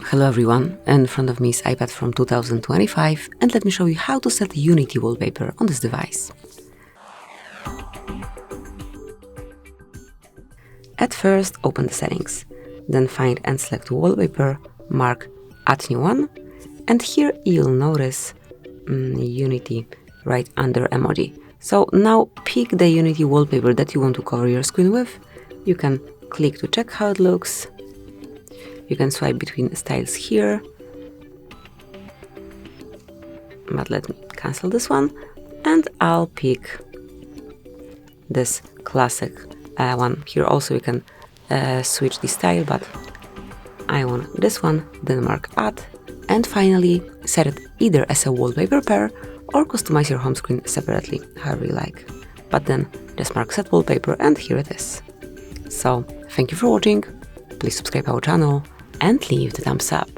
Hello everyone, in front of me is iPad from 2025 and let me show you how to set Unity wallpaper on this device. At first, open the settings, then find and select wallpaper, mark Add New One, and here you'll notice Unity right under emoji. So now pick the Unity wallpaper that you want to cover your screen with. You can click to check how it looks. You can swipe between styles here, but let me cancel this one, and I'll pick this classic one. Here also you can switch the style, but I want this one, then mark Add, and finally set it either as a wallpaper pair or customize your home screen separately, however you like. But then just mark Set Wallpaper, and here it is. So, thank you for watching, please subscribe our channel and leave the thumbs up.